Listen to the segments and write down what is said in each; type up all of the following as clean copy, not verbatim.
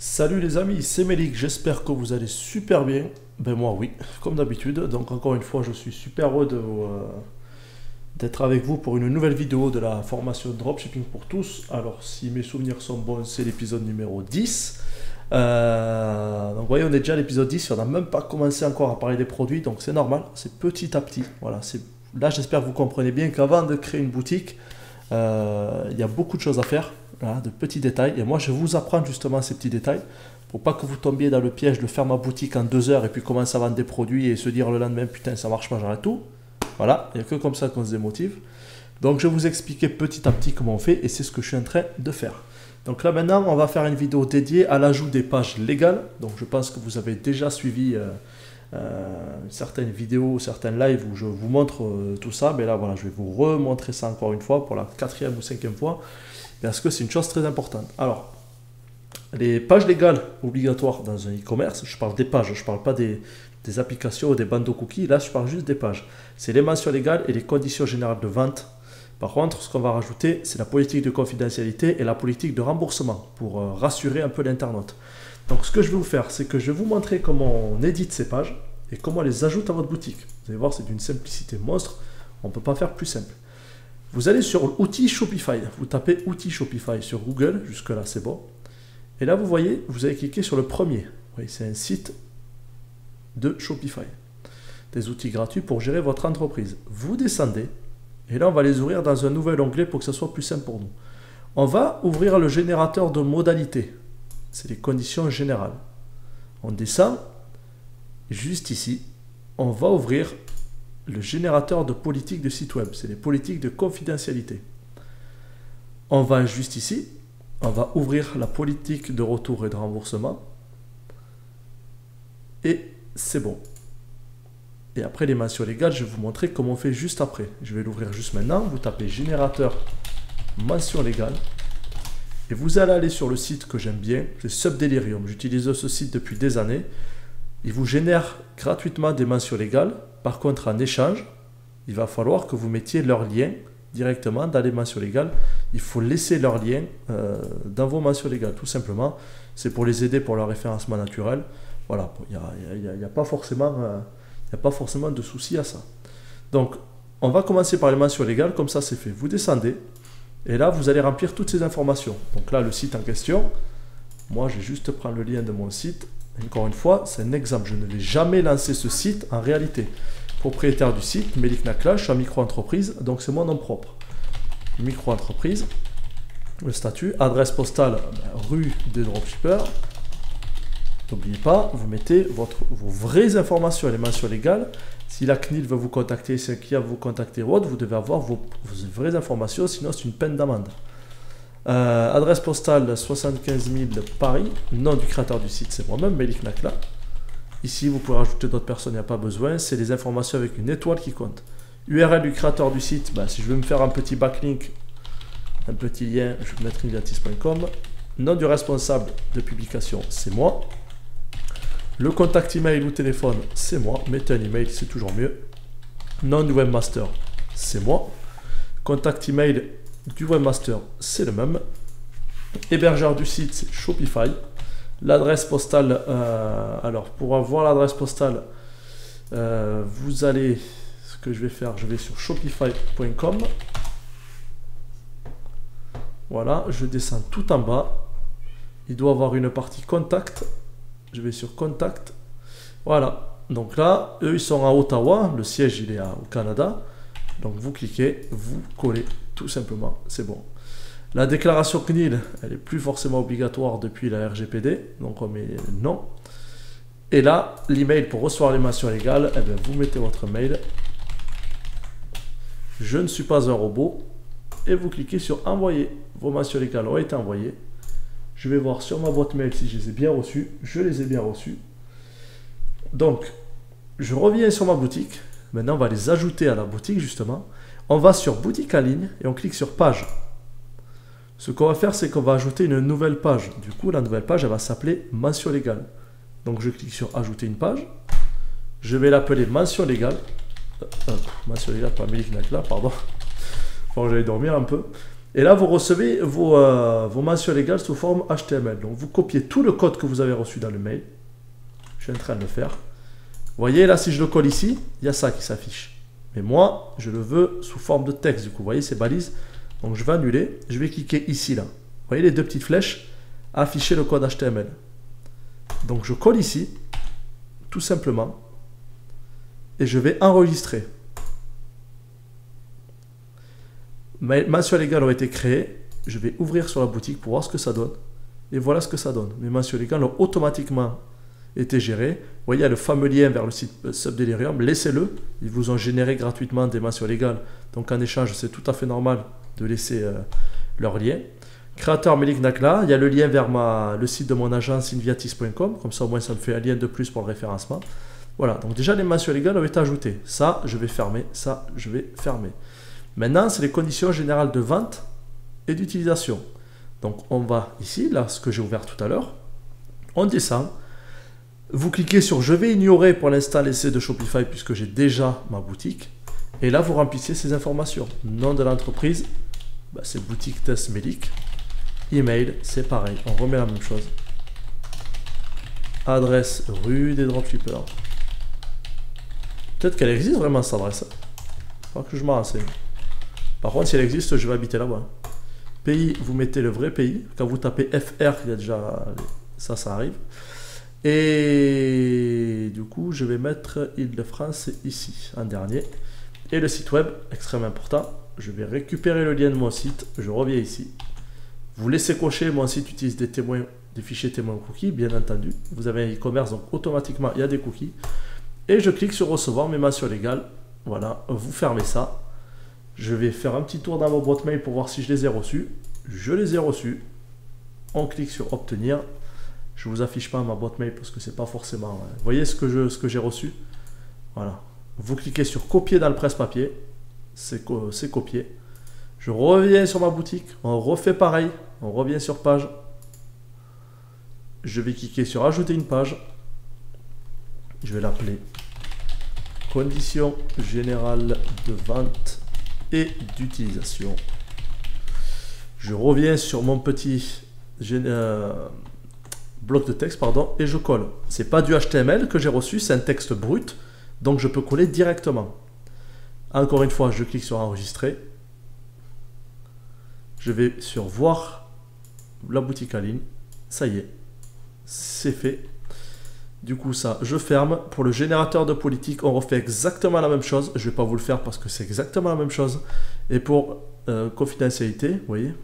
Salut les amis, c'est Melik, j'espère que vous allez super bien. Ben moi oui, comme d'habitude. Donc encore une fois, je suis super heureux d'être avec vous pour une nouvelle vidéo de la formation Dropshipping pour tous. Alors si mes souvenirs sont bons, c'est l'épisode numéro 10. Donc vous voyez, on est déjà à l'épisode 10, on n'a même pas commencé encore à parler des produits, donc c'est normal, c'est petit à petit. Voilà, là j'espère que vous comprenez bien qu'avant de créer une boutique, il y a beaucoup de choses à faire. Voilà, de petits détails, et moi je vais vous apprendre justement ces petits détails pour pas que vous tombiez dans le piège de faire ma boutique en 2 heures et puis commencer à vendre des produits et se dire le lendemain putain ça marche pas, j'arrête tout. Voilà, il n'y a que comme ça qu'on se démotive. Donc je vais vous expliquer petit à petit comment on fait et c'est ce que je suis en train de faire. Donc là maintenant on va faire une vidéo dédiée à l'ajout des pages légales. Donc je pense que vous avez déjà suivi certaines vidéos, certains lives où je vous montre tout ça, mais là voilà, je vais vous remontrer ça encore une fois pour la 4e ou 5e fois. Parce que c'est une chose très importante. Alors, les pages légales obligatoires dans un e-commerce, je parle des pages, je ne parle pas des applications ou des bandeaux cookies, là je parle juste des pages. C'est les mentions légales et les conditions générales de vente. Par contre, ce qu'on va rajouter, c'est la politique de confidentialité et la politique de remboursement pour rassurer un peu l'internaute. Donc ce que je vais vous faire, c'est que je vais vous montrer comment on édite ces pages et comment on les ajoute à votre boutique. Vous allez voir, c'est d'une simplicité monstre, on ne peut pas faire plus simple. Vous allez sur l'outil Shopify, vous tapez outil Shopify sur Google, jusque là c'est bon. Et là vous voyez, vous allez cliquer sur le premier. C'est un site de Shopify. Des outils gratuits pour gérer votre entreprise. Vous descendez, et là on va les ouvrir dans un nouvel onglet pour que ce soit plus simple pour nous. On va ouvrir le générateur de modalités. C'est les conditions générales. On descend, juste ici, on va ouvrir le générateur de politique de site web, c'est les politiques de confidentialité. On va juste ici, on va ouvrir la politique de retour et de remboursement. Et c'est bon. Et après les mentions légales, je vais vous montrer comment on fait juste après. Je vais l'ouvrir juste maintenant. Vous tapez générateur mention légale. Et vous allez aller sur le site que j'aime bien, c'est Subdelirium. J'utilise ce site depuis des années. Il vous génère gratuitement des mentions légales. Par contre, en échange, il va falloir que vous mettiez leur lien directement dans les mentions légales. Il faut laisser leur lien dans vos mentions légales, tout simplement. C'est pour les aider pour leur référencement naturel. Voilà, il n'y a pas forcément de souci à ça. Donc, on va commencer par les mentions légales, comme ça c'est fait. Vous descendez, et là, vous allez remplir toutes ces informations. Donc là, le site en question, moi, je vais juste prendre le lien de mon site. Encore une fois, c'est un exemple. Je ne vais jamais lancer ce site en réalité. Propriétaire du site, Melik Nakla, je suis en micro-entreprise, donc c'est mon nom propre. Micro-entreprise, le statut, adresse postale, rue des dropshippers. N'oubliez pas, vous mettez vos vraies informations, les mentions légales. Si la CNIL veut vous contacter, si un client veut vous contacter ou autre, vous devez avoir vos vraies informations, sinon c'est une peine d'amende. Adresse postale 75 000 Paris, nom du créateur du site, c'est moi-même, Melik Nakla. Ici, vous pouvez rajouter d'autres personnes, il n'y a pas besoin, c'est les informations avec une étoile qui compte. URL du créateur du site, si je veux me faire un petit backlink, un petit lien, je vais mettre inviatis.com. Nom du responsable de publication, c'est moi. Le contact email ou téléphone, c'est moi. Mettez un email, c'est toujours mieux. Nom du webmaster, c'est moi. Contact email du webmaster, c'est le même. Hébergeur du site, c'est Shopify. L'adresse postale, alors pour avoir l'adresse postale, vous allez, ce que je vais faire, je vais sur shopify.com. Voilà, je descends tout en bas. Il doit avoir une partie contact. Je vais sur contact. Voilà, donc là, eux ils sont à Ottawa, le siège il est au Canada. Donc vous cliquez, vous collez, tout simplement, c'est bon. La déclaration CNIL, elle n'est plus forcément obligatoire depuis la RGPD, donc on met non. Et là, l'email pour recevoir les mentions légales, eh bien, vous mettez votre mail. Je ne suis pas un robot. Et vous cliquez sur envoyer. Vos mentions légales ont été envoyées. Je vais voir sur ma boîte mail si je les ai bien reçues. Je les ai bien reçues. Donc, je reviens sur ma boutique. Maintenant, on va les ajouter à la boutique, justement. On va sur boutique en ligne et on clique sur page. Ce qu'on va faire, c'est qu'on va ajouter une nouvelle page. Du coup, la nouvelle page, elle va s'appeler mention légale. Donc, je clique sur ajouter une page. Je vais l'appeler mention légale. Mention légale, pas Melik Nakla, pardon. Bon, j'allais dormir un peu. Et là, vous recevez vos mentions légales sous forme HTML. Donc, vous copiez tout le code que vous avez reçu dans le mail. Je suis en train de le faire. Vous voyez, là, si je le colle ici, il y a ça qui s'affiche. Mais moi, je le veux sous forme de texte. Du coup, vous voyez, c'est balise. Donc, je vais annuler. Je vais cliquer ici, là. Vous voyez les deux petites flèches? Afficher le code HTML. Donc, je colle ici, tout simplement. Et je vais enregistrer. Mes mentions légales ont été créées. Je vais ouvrir sur la boutique pour voir ce que ça donne. Et voilà ce que ça donne. Mes mentions légales ont automatiquement été gérées. Vous voyez, il y a le fameux lien vers le site Subdelirium. Laissez-le. Ils vous ont généré gratuitement des mentions légales. Donc en échange, c'est tout à fait normal de laisser leur lien. Créateur Melik Nakla. Il y a le lien vers le site de mon agence inviatis.com. Comme ça, au moins, ça me fait un lien de plus pour le référencement. Voilà. Donc déjà, les mentions légales ont été ajoutées. Ça, je vais fermer. Ça, je vais fermer. Maintenant, c'est les conditions générales de vente et d'utilisation. Donc, on va ici, là, ce que j'ai ouvert tout à l'heure. On descend. Vous cliquez sur « Je vais ignorer pour l'instant l'essai de Shopify puisque j'ai déjà ma boutique. » Et là, vous remplissez ces informations. Nom de l'entreprise, c'est Boutique Test Melik. Email, c'est pareil. On remet la même chose. Adresse, rue des Dropshippers. Peut-être qu'elle existe vraiment, cette adresse. Il faut que je m'en renseigne. Par contre, si elle existe, je vais habiter là-bas. Pays, vous mettez le vrai pays. Quand vous tapez FR, il y a déjà ça arrive. Et du coup, je vais mettre Île-de-France ici, en dernier. Et le site web, extrêmement important. Je vais récupérer le lien de mon site. Je reviens ici. Vous laissez cocher, mon site utilise des fichiers témoins cookies, bien entendu. Vous avez un e-commerce, donc automatiquement, il y a des cookies. Et je clique sur recevoir mes mentions légales. Voilà, vous fermez ça. Je vais faire un petit tour dans vos boîtes mail pour voir si je les ai reçus. Je les ai reçus. On clique sur obtenir. Je ne vous affiche pas ma boîte mail parce que c'est pas forcément. Vous voyez ce que j'ai reçu? Voilà. Vous cliquez sur copier dans le presse-papier. C'est copié. Je reviens sur ma boutique. On refait pareil. On revient sur page. Je vais cliquer sur ajouter une page. Je vais l'appeler conditions générales de vente et d'utilisation. Je reviens sur mon petit bloc de texte, et je colle. C'est pas du HTML que j'ai reçu, c'est un texte brut, donc je peux coller directement. Encore une fois, je clique sur enregistrer. Je vais sur voir la boutique en ligne. Ça y est, c'est fait. Du coup, ça, je ferme. Pour le générateur de politique, on refait exactement la même chose. Je ne vais pas vous le faire parce que c'est exactement la même chose. Et pour confidentialité, vous voyez.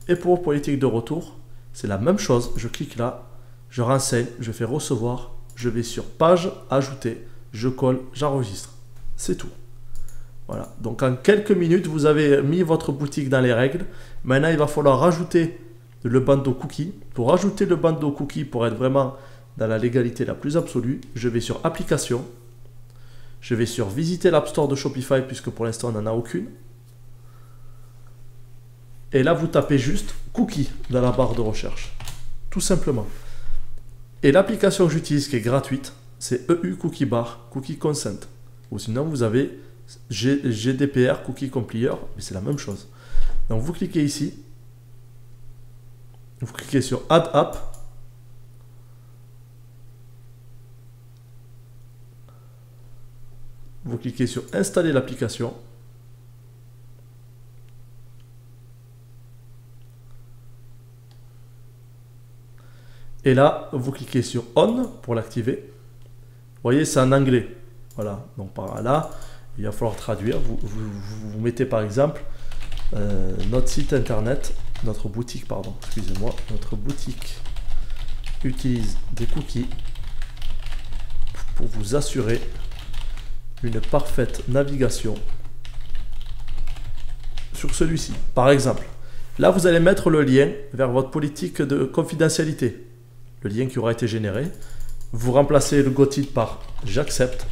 Et pour politique de retour, c'est la même chose. Je clique là, je renseigne, je fais recevoir, je vais sur page, ajouter, je colle, j'enregistre. C'est tout. Voilà. Donc en quelques minutes, vous avez mis votre boutique dans les règles. Maintenant, il va falloir rajouter le bandeau cookie. Pour ajouter le bandeau cookie, pour être vraiment dans la légalité la plus absolue, je vais sur application, je vais sur visiter l'App Store de Shopify puisque pour l'instant on n'en a aucune. Et là vous tapez juste cookie dans la barre de recherche, tout simplement. Et l'application que j'utilise qui est gratuite, c'est EU Cookie Bar, Cookie Consent. Ou sinon vous avez GDPR Cookie Compiler, mais c'est la même chose. Donc vous cliquez ici, vous cliquez sur Add App. Vous cliquez sur installer l'application. Et là, vous cliquez sur On pour l'activer. Vous voyez, c'est en anglais. Voilà, donc par là, il va falloir traduire. Vous mettez par exemple notre site internet, notre boutique, pardon, excusez-moi, notre boutique utilise des cookies pour vous assurer une parfaite navigation sur celui-ci. Par exemple, là vous allez mettre le lien vers votre politique de confidentialité, le lien qui aura été généré. Vous remplacez le go titre par j'accepte,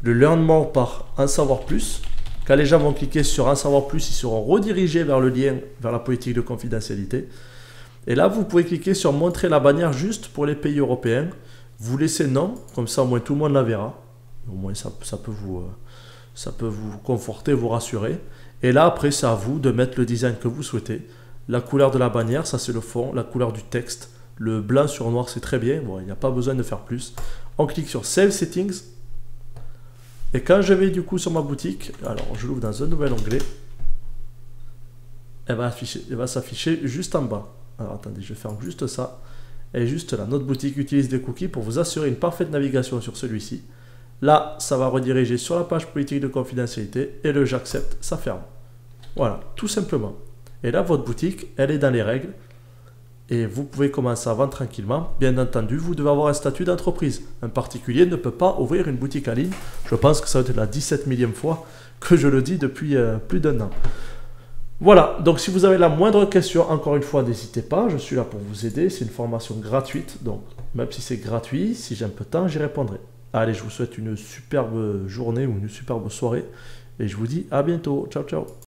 le learn more par en savoir plus. Quand les gens vont cliquer sur en savoir plus, ils seront redirigés vers le lien vers la politique de confidentialité. Et là vous pouvez cliquer sur montrer la bannière juste pour les pays européens. Vous laissez non, comme ça au moins tout le monde la verra. Au moins ça peut vous conforter, vous rassurer. Et là, après, c'est à vous de mettre le design que vous souhaitez. La couleur de la bannière, ça c'est le fond. La couleur du texte, le blanc sur noir, c'est très bien. Bon, il n'y a pas besoin de faire plus. On clique sur Save Settings. Et quand je vais du coup sur ma boutique, alors je l'ouvre dans un nouvel onglet. Elle va s'afficher juste en bas. Alors attendez, je ferme juste ça. Et juste là, notre boutique utilise des cookies pour vous assurer une parfaite navigation sur celui-ci. Là, ça va rediriger sur la page politique de confidentialité et le j'accepte, ça ferme. Voilà, tout simplement. Et là, votre boutique, elle est dans les règles et vous pouvez commencer à vendre tranquillement. Bien entendu, vous devez avoir un statut d'entreprise. Un particulier ne peut pas ouvrir une boutique en ligne. Je pense que ça va être la 17 millième fois que je le dis depuis plus d'un an. Voilà, donc si vous avez la moindre question, encore une fois, n'hésitez pas, je suis là pour vous aider. C'est une formation gratuite, donc même si c'est gratuit, si j'ai un peu de temps, j'y répondrai. Allez, je vous souhaite une superbe journée ou une superbe soirée et je vous dis à bientôt. Ciao, ciao.